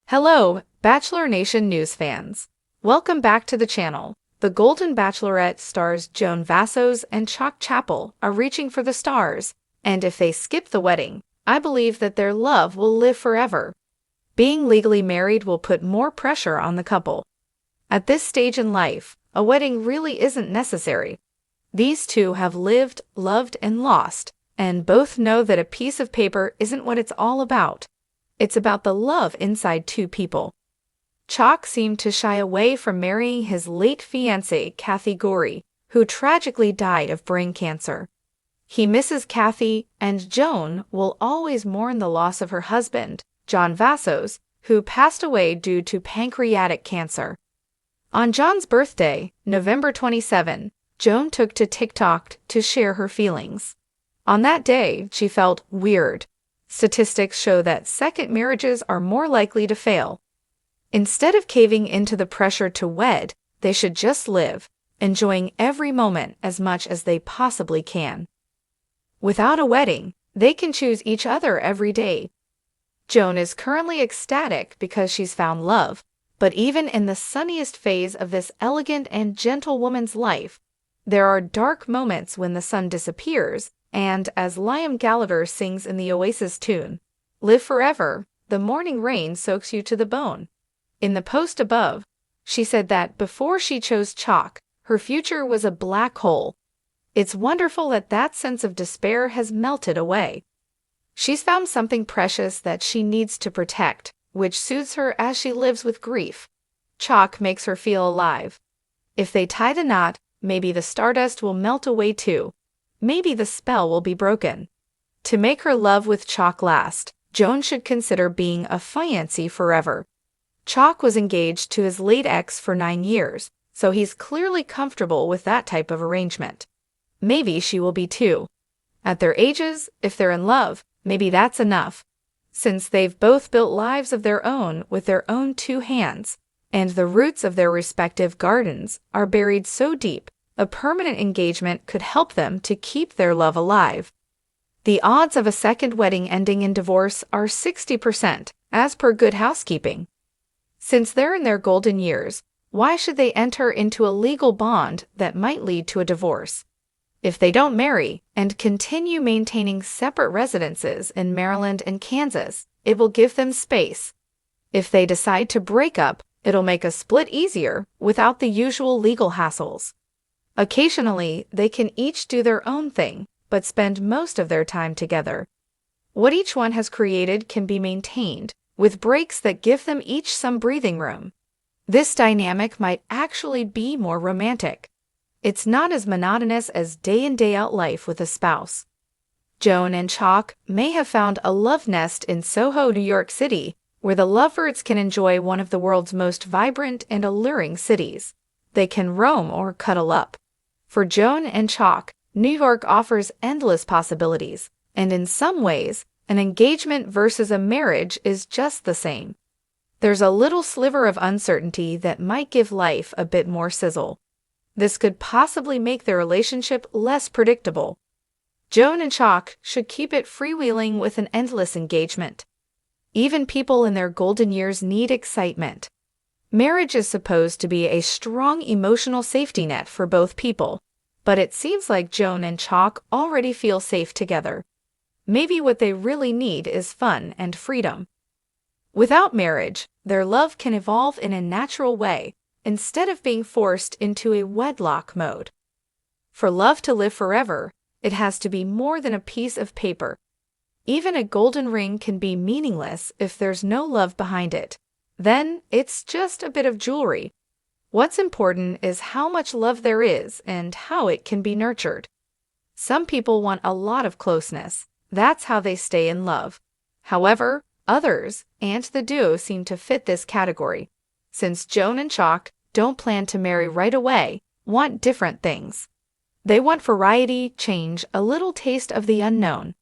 Hello, Bachelor Nation news fans. Welcome back to the channel. The Golden Bachelorette stars Joan Vassos and Chock Chapel are reaching for the stars, and if they skip the wedding, I believe that their love will live forever. Being legally married will put more pressure on the couple. At this stage in life, a wedding really isn't necessary. These two have lived, loved, and lost, and both know that a piece of paper isn't what it's all about. It's about the love inside two people. Chock seemed to shy away from marrying his late fiancée, Kathy Gorey, who tragically died of brain cancer. He misses Kathy, and Joan will always mourn the loss of her husband, Joan Vassos, who passed away due to pancreatic cancer. On John's birthday, November 27, Joan took to TikTok to share her feelings. On that day, she felt weird. Statistics show that second marriages are more likely to fail. Instead of caving into the pressure to wed, they should just live, enjoying every moment as much as they possibly can. Without a wedding, they can choose each other every day. Joan is currently ecstatic because she's found love, but even in the sunniest phase of this elegant and gentle woman's life, there are dark moments when the sun disappears, and as Liam Gallagher sings in the Oasis tune, "Live forever, the morning rain soaks you to the bone." In the post above, she said that before she chose Chock, her future was a black hole. It's wonderful that that sense of despair has melted away. She's found something precious that she needs to protect, which suits her as she lives with grief. Chock makes her feel alive. If they tie the knot, maybe the stardust will melt away too. Maybe the spell will be broken. To make her love with Chock last, Joan should consider being a fiancée forever. Chock was engaged to his late ex for 9 years, so he's clearly comfortable with that type of arrangement. Maybe she will be too. At their ages, if they're in love, maybe that's enough. Since they've both built lives of their own with their own 2 hands, and the roots of their respective gardens are buried so deep, a permanent engagement could help them to keep their love alive. The odds of a second wedding ending in divorce are 60%, as per Good Housekeeping. Since they're in their golden years, why should they enter into a legal bond that might lead to a divorce? If they don't marry and continue maintaining separate residences in Maryland and Kansas, it will give them space. If they decide to break up, it'll make a split easier without the usual legal hassles. Occasionally, they can each do their own thing, but spend most of their time together. What each one has created can be maintained, with breaks that give them each some breathing room. This dynamic might actually be more romantic. It's not as monotonous as day-in day-out life with a spouse. Joan and Chock may have found a love nest in Soho, New York City, where the lovebirds can enjoy one of the world's most vibrant and alluring cities. They can roam or cuddle up. For Joan and Chock, New York offers endless possibilities, and in some ways, an engagement versus a marriage is just the same. There's a little sliver of uncertainty that might give life a bit more sizzle. This could possibly make their relationship less predictable. Joan and Chock should keep it freewheeling with an endless engagement. Even people in their golden years need excitement. Marriage is supposed to be a strong emotional safety net for both people, but it seems like Joan and Chock already feel safe together. Maybe what they really need is fun and freedom. Without marriage, their love can evolve in a natural way, instead of being forced into a wedlock mode. For love to live forever, it has to be more than a piece of paper. Even a golden ring can be meaningless if there's no love behind it. Then it's just a bit of jewelry. What's important is how much love there is and how it can be nurtured. Some people want a lot of closeness. That's how they stay in love. However, others, and the duo seem to fit this category. Since Joan and Chock don't plan to marry right away, want different things. They want variety, change, a little taste of the unknown.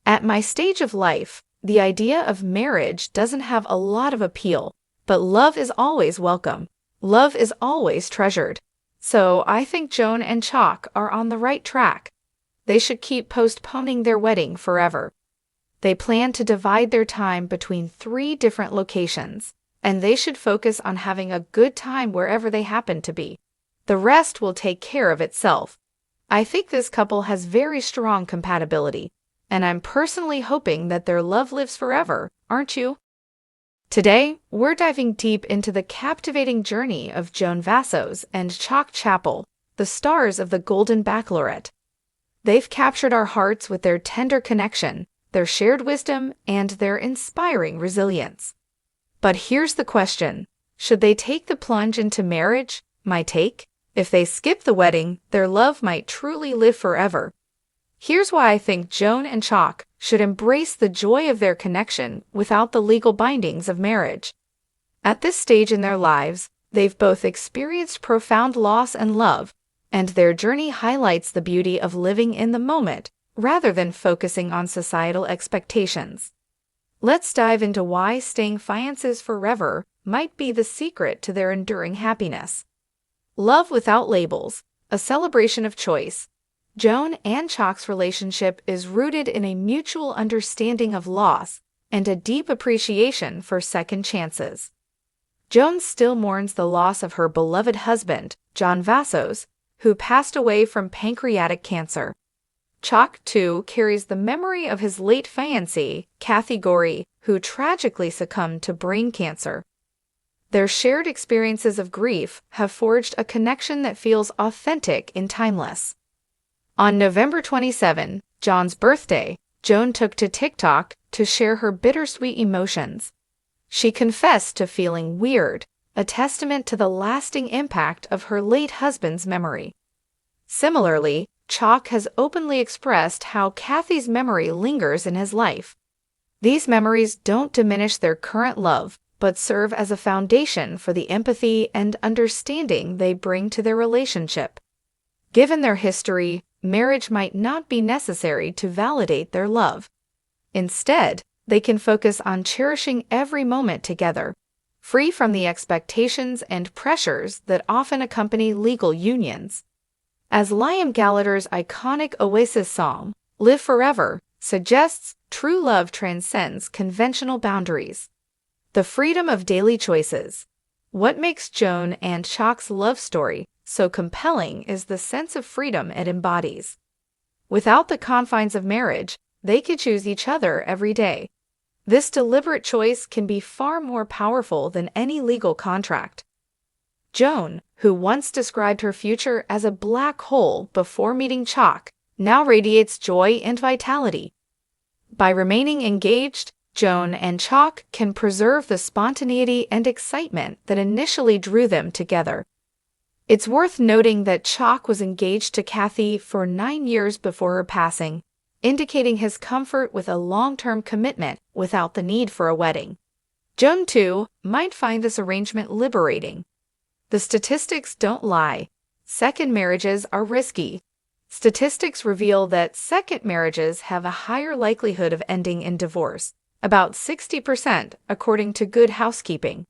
At my stage of life, the idea of marriage doesn't have a lot of appeal, but love is always welcome. Love is always treasured. So I think Joan and Chock are on the right track. They should keep postponing their wedding forever. They plan to divide their time between 3 different locations, and they should focus on having a good time wherever they happen to be. The rest will take care of itself. I think this couple has very strong compatibility, and I'm personally hoping that their love lives forever, aren't you? Today, we're diving deep into the captivating journey of Joan Vassos and Chock Chapel, the stars of the Golden Bachelorette. They've captured our hearts with their tender connection, their shared wisdom, and their inspiring resilience. But here's the question: should they take the plunge into marriage? My take: if they skip the wedding, their love might truly live forever. Here's why I think Joan and Chock should embrace the joy of their connection without the legal bindings of marriage. At this stage in their lives, they've both experienced profound loss and love, and their journey highlights the beauty of living in the moment rather than focusing on societal expectations. Let's dive into why staying fiancés forever might be the secret to their enduring happiness. Love without labels, a celebration of choice. Joan and Chock's relationship is rooted in a mutual understanding of loss and a deep appreciation for second chances. Joan still mourns the loss of her beloved husband, Joan Vassos, who passed away from pancreatic cancer. Chock, too, carries the memory of his late fiancée, Kathy Gorey, who tragically succumbed to brain cancer. Their shared experiences of grief have forged a connection that feels authentic and timeless. On November 27, John's birthday, Joan took to TikTok to share her bittersweet emotions. She confessed to feeling weird, a testament to the lasting impact of her late husband's memory. Similarly, Chock has openly expressed how Kathy's memory lingers in his life. These memories don't diminish their current love, but serve as a foundation for the empathy and understanding they bring to their relationship. Given their history, marriage might not be necessary to validate their love. Instead, they can focus on cherishing every moment together, free from the expectations and pressures that often accompany legal unions. As Liam Gallagher's iconic Oasis song, "Live Forever," suggests, true love transcends conventional boundaries. The freedom of daily choices. What makes Joan and Chock's love story so compelling is the sense of freedom it embodies. Without the confines of marriage, they could choose each other every day. This deliberate choice can be far more powerful than any legal contract. Joan, who once described her future as a black hole before meeting Chock, now radiates joy and vitality. By remaining engaged, Joan and Chock can preserve the spontaneity and excitement that initially drew them together. It's worth noting that Chock was engaged to Kathy for 9 years before her passing, indicating his comfort with a long-term commitment without the need for a wedding. Joan, too, might find this arrangement liberating. The statistics don't lie. Second marriages are risky. Statistics reveal that second marriages have a higher likelihood of ending in divorce, about 60% according to Good Housekeeping.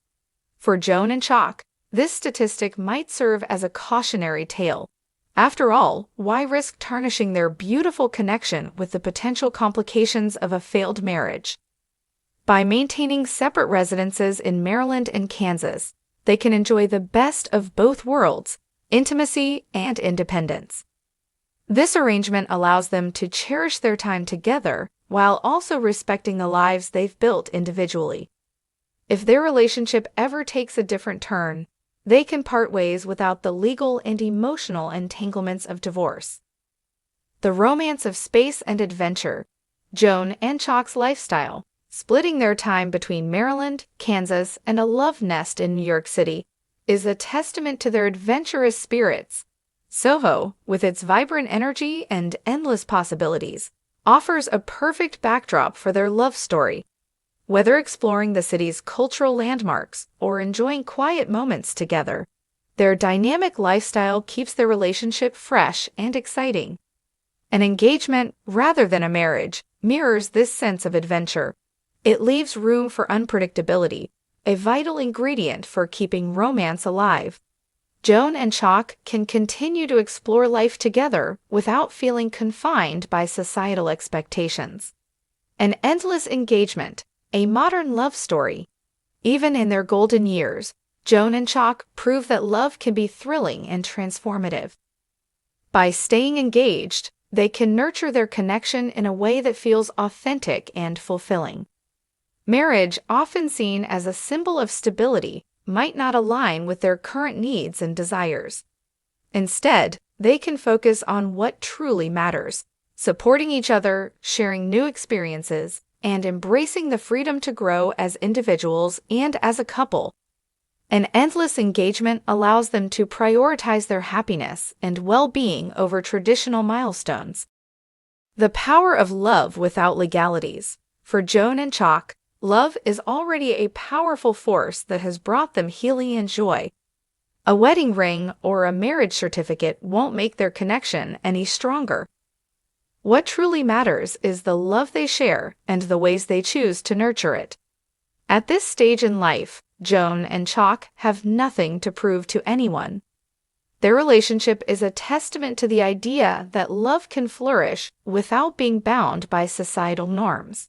For Joan and Chock, this statistic might serve as a cautionary tale. After all, why risk tarnishing their beautiful connection with the potential complications of a failed marriage? By maintaining separate residences in Maryland and Kansas, they can enjoy the best of both worlds, intimacy and independence. This arrangement allows them to cherish their time together while also respecting the lives they've built individually. If their relationship ever takes a different turn, they can part ways without the legal and emotional entanglements of divorce. The romance of space and adventure. Joan and Chock's lifestyle, splitting their time between Maryland, Kansas, and a love nest in New York City, is a testament to their adventurous spirits. Soho, with its vibrant energy and endless possibilities, offers a perfect backdrop for their love story. Whether exploring the city's cultural landmarks or enjoying quiet moments together, their dynamic lifestyle keeps their relationship fresh and exciting. An engagement, rather than a marriage, mirrors this sense of adventure. It leaves room for unpredictability, a vital ingredient for keeping romance alive. Joan and Chock can continue to explore life together without feeling confined by societal expectations. An endless engagement, a modern love story. Even in their golden years, Joan and Chock prove that love can be thrilling and transformative. By staying engaged, they can nurture their connection in a way that feels authentic and fulfilling. Marriage, often seen as a symbol of stability, might not align with their current needs and desires. Instead, they can focus on what truly matters, supporting each other, sharing new experiences, and embracing the freedom to grow as individuals and as a couple. An endless engagement allows them to prioritize their happiness and well-being over traditional milestones. The power of love without legalities. For Joan and Chock, love is already a powerful force that has brought them healing and joy. A wedding ring or a marriage certificate won't make their connection any stronger. What truly matters is the love they share and the ways they choose to nurture it. At this stage in life, Joan and Chock have nothing to prove to anyone. Their relationship is a testament to the idea that love can flourish without being bound by societal norms.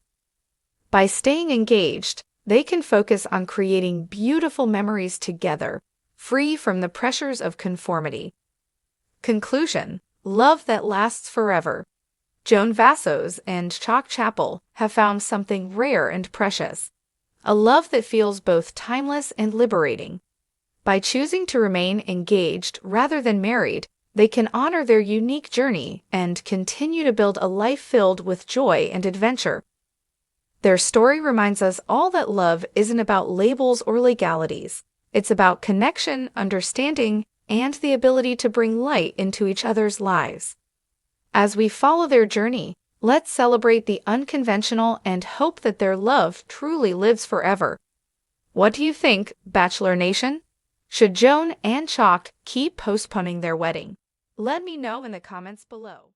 By staying engaged, they can focus on creating beautiful memories together, free from the pressures of conformity. Conclusion: love that lasts forever. Joan Vassos and Chock Chapel have found something rare and precious, a love that feels both timeless and liberating. By choosing to remain engaged rather than married, they can honor their unique journey and continue to build a life filled with joy and adventure. Their story reminds us all that love isn't about labels or legalities. It's about connection, understanding, and the ability to bring light into each other's lives. As we follow their journey, let's celebrate the unconventional and hope that their love truly lives forever. What do you think, Bachelor Nation? Should Joan and Chock keep postponing their wedding? Let me know in the comments below.